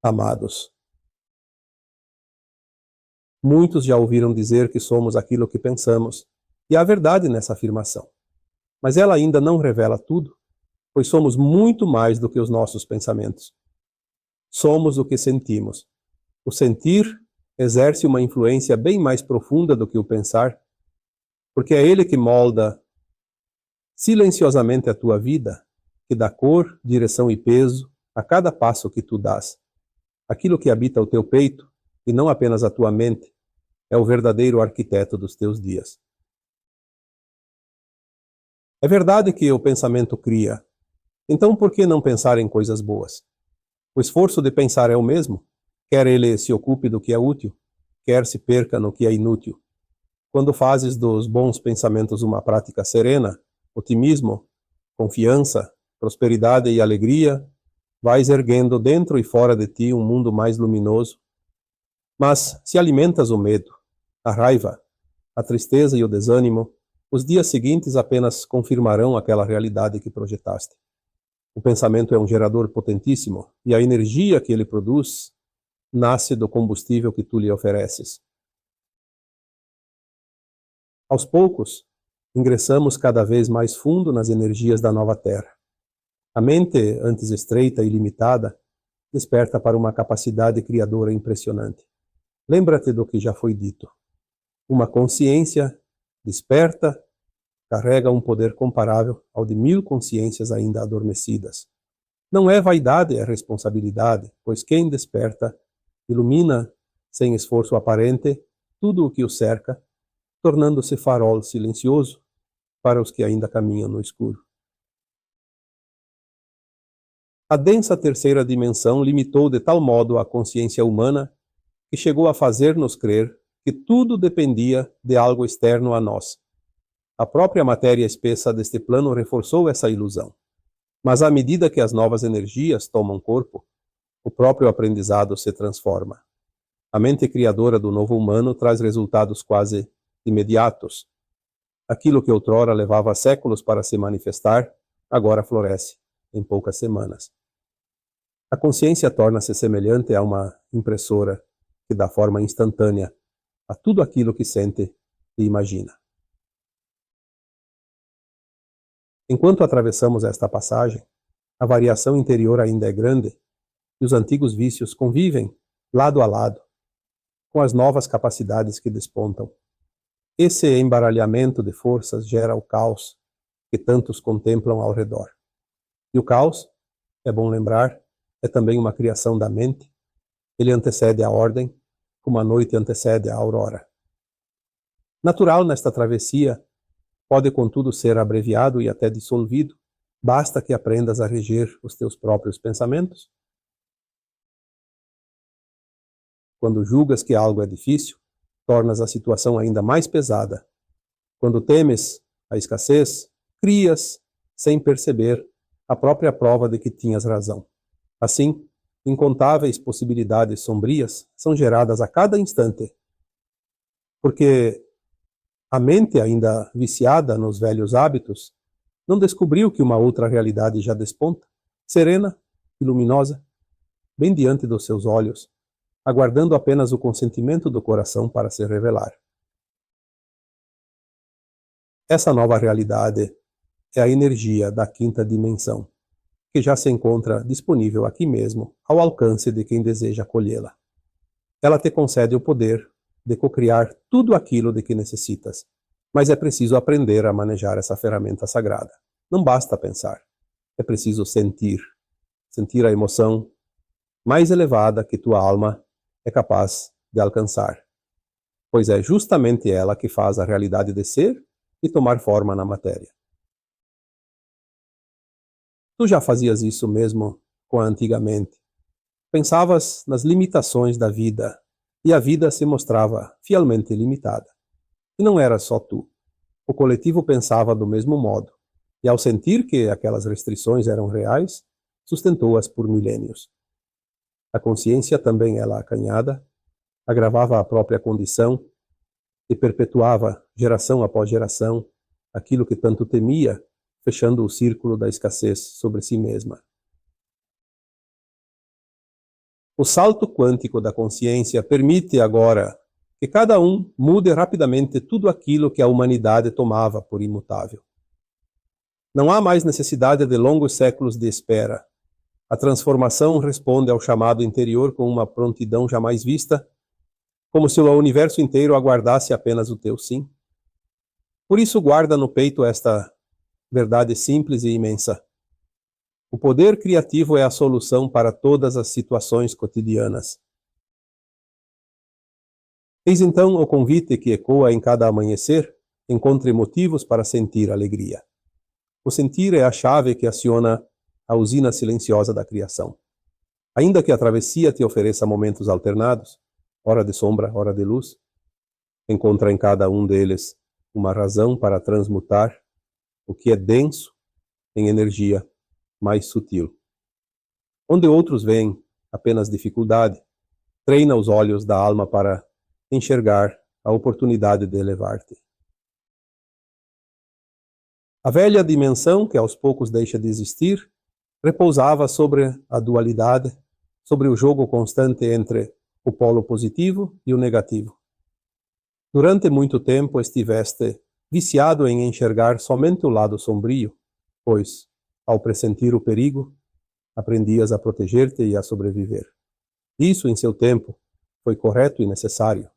Amados, muitos já ouviram dizer que somos aquilo que pensamos, e há verdade nessa afirmação. Mas ela ainda não revela tudo, pois somos muito mais do que os nossos pensamentos. Somos o que sentimos. O sentir exerce uma influência bem mais profunda do que o pensar, porque é ele que molda silenciosamente a tua vida, que dá cor, direção e peso a cada passo que tu dás. Aquilo que habita o teu peito, e não apenas a tua mente, é o verdadeiro arquiteto dos teus dias. É verdade que o pensamento cria. Então por que não pensar em coisas boas? O esforço de pensar é o mesmo, quer ele se ocupe do que é útil, quer se perca no que é inútil. Quando fazes dos bons pensamentos uma prática serena, otimismo, confiança, prosperidade e alegria, vais erguendo dentro e fora de ti um mundo mais luminoso. Mas se alimentas o medo, a raiva, a tristeza e o desânimo, os dias seguintes apenas confirmarão aquela realidade que projetaste. O pensamento é um gerador potentíssimo, e a energia que ele produz nasce do combustível que tu lhe ofereces. Aos poucos, ingressamos cada vez mais fundo nas energias da nova Terra. A mente, antes estreita e limitada, desperta para uma capacidade criadora impressionante. Lembra-te do que já foi dito. Uma consciência desperta carrega um poder comparável ao de 1000 consciências ainda adormecidas. Não é vaidade, é responsabilidade, pois quem desperta ilumina, sem esforço aparente, tudo o que o cerca, tornando-se farol silencioso para os que ainda caminham no escuro. A densa terceira dimensão limitou de tal modo a consciência humana que chegou a fazer-nos crer que tudo dependia de algo externo a nós. A própria matéria espessa deste plano reforçou essa ilusão. Mas à medida que as novas energias tomam corpo, o próprio aprendizado se transforma. A mente criadora do novo humano traz resultados quase imediatos. Aquilo que outrora levava séculos para se manifestar, agora floresce em poucas semanas. A consciência torna-se semelhante a uma impressora que dá forma instantânea a tudo aquilo que sente e imagina. Enquanto atravessamos esta passagem, a variação interior ainda é grande e os antigos vícios convivem, lado a lado, com as novas capacidades que despontam. Esse embaralhamento de forças gera o caos que tantos contemplam ao redor. E o caos, é bom lembrar, é também uma criação da mente. Ele antecede a ordem, como a noite antecede a aurora. Natural nesta travessia, pode contudo ser abreviado e até dissolvido, basta que aprendas a reger os teus próprios pensamentos. Quando julgas que algo é difícil, tornas a situação ainda mais pesada. Quando temes a escassez, crias, sem perceber, a própria prova de que tinhas razão. Assim, incontáveis possibilidades sombrias são geradas a cada instante, porque a mente, ainda viciada nos velhos hábitos, não descobriu que uma outra realidade já desponta, serena e luminosa, bem diante dos seus olhos, aguardando apenas o consentimento do coração para se revelar. Essa nova realidade é a energia da quinta dimensão, que já se encontra disponível aqui mesmo, ao alcance de quem deseja acolhê-la. Ela te concede o poder de cocriar tudo aquilo de que necessitas, mas é preciso aprender a manejar essa ferramenta sagrada. Não basta pensar, é preciso sentir a emoção mais elevada que tua alma é capaz de alcançar, pois é justamente ela que faz a realidade descer e tomar forma na matéria. Tu já fazias isso mesmo com a antiga mente. Pensavas nas limitações da vida, e a vida se mostrava fielmente limitada. E não era só tu. O coletivo pensava do mesmo modo, e ao sentir que aquelas restrições eram reais, sustentou-as por milênios. A consciência, também ela acanhada, agravava a própria condição e perpetuava, geração após geração, aquilo que tanto temia, fechando o círculo da escassez sobre si mesma. O salto quântico da consciência permite agora que cada um mude rapidamente tudo aquilo que a humanidade tomava por imutável. Não há mais necessidade de longos séculos de espera. A transformação responde ao chamado interior com uma prontidão jamais vista, como se o universo inteiro aguardasse apenas o teu sim. Por isso guarda no peito esta verdade simples e imensa. O poder criativo é a solução para todas as situações cotidianas. Eis então o convite que ecoa em cada amanhecer: encontre motivos para sentir alegria. O sentir é a chave que aciona a usina silenciosa da criação. Ainda que a travessia te ofereça momentos alternados, hora de sombra, hora de luz, encontra em cada um deles uma razão para transmutar o que é denso em energia mais sutil. Onde outros veem apenas dificuldade, treina os olhos da alma para enxergar a oportunidade de elevar-te. A velha dimensão, que aos poucos deixa de existir, repousava sobre a dualidade, sobre o jogo constante entre o polo positivo e o negativo. Durante muito tempo estiveste viciado em enxergar somente o lado sombrio, pois, ao pressentir o perigo, aprendias a proteger-te e a sobreviver. Isso, em seu tempo, foi correto e necessário,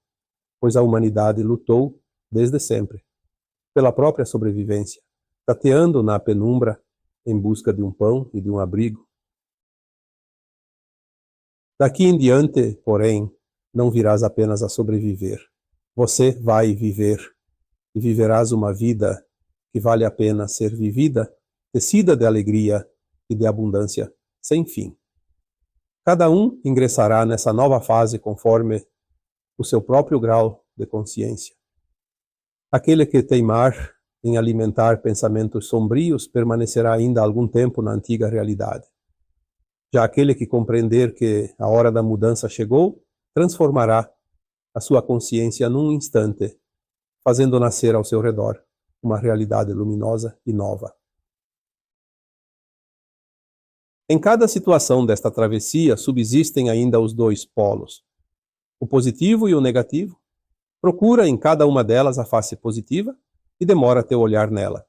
pois a humanidade lutou, desde sempre, pela própria sobrevivência, tateando na penumbra em busca de um pão e de um abrigo. Daqui em diante, porém, não virás apenas a sobreviver. Você vai viver, e viverás uma vida que vale a pena ser vivida, tecida de alegria e de abundância sem fim. Cada um ingressará nessa nova fase conforme o seu próprio grau de consciência. Aquele que teimar em alimentar pensamentos sombrios permanecerá ainda algum tempo na antiga realidade. Já aquele que compreender que a hora da mudança chegou, transformará a sua consciência num instante, fazendo nascer ao seu redor uma realidade luminosa e nova. Em cada situação desta travessia subsistem ainda os dois polos, o positivo e o negativo. Procura em cada uma delas a face positiva e demora teu olhar nela.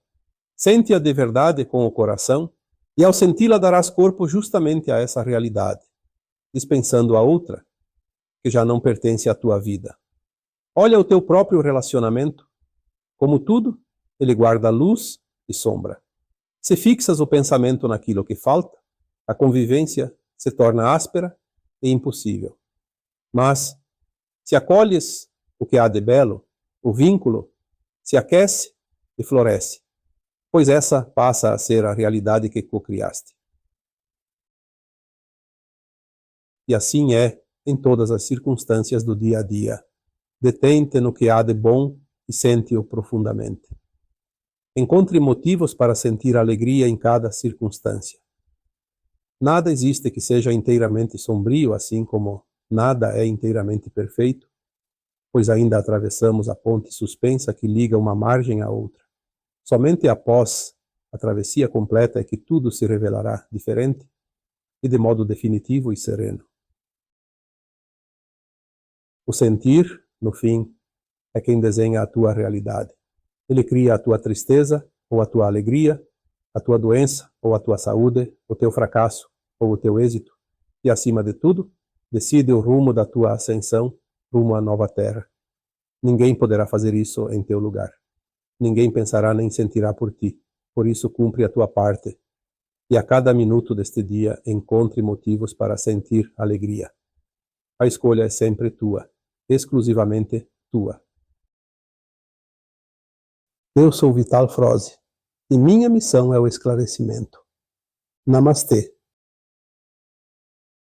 Sente-a de verdade com o coração e ao senti-la darás corpo justamente a essa realidade, dispensando a outra, que já não pertence à tua vida. Olha o teu próprio relacionamento. Como tudo, ele guarda luz e sombra. Se fixas o pensamento naquilo que falta, a convivência se torna áspera e impossível. Mas, se acolhes o que há de belo, o vínculo se aquece e floresce, pois essa passa a ser a realidade que cocriaste. E assim é em todas as circunstâncias do dia a dia. Detente no que há de bom e sente-o profundamente. Encontre motivos para sentir alegria em cada circunstância. Nada existe que seja inteiramente sombrio, assim como nada é inteiramente perfeito, pois ainda atravessamos a ponte suspensa que liga uma margem à outra. Somente após a travessia completa é que tudo se revelará diferente e de modo definitivo e sereno. O sentir, no fim, é quem desenha a tua realidade. Ele cria a tua tristeza ou a tua alegria, a tua doença ou a tua saúde, o teu fracasso ou o teu êxito, e, acima de tudo, decide o rumo da tua ascensão rumo à nova terra. Ninguém poderá fazer isso em teu lugar. Ninguém pensará nem sentirá por ti. Por isso, cumpre a tua parte. E a cada minuto deste dia, encontre motivos para sentir alegria. A escolha é sempre tua, exclusivamente tua. Eu sou Vital Froze, e minha missão é o esclarecimento. Namastê.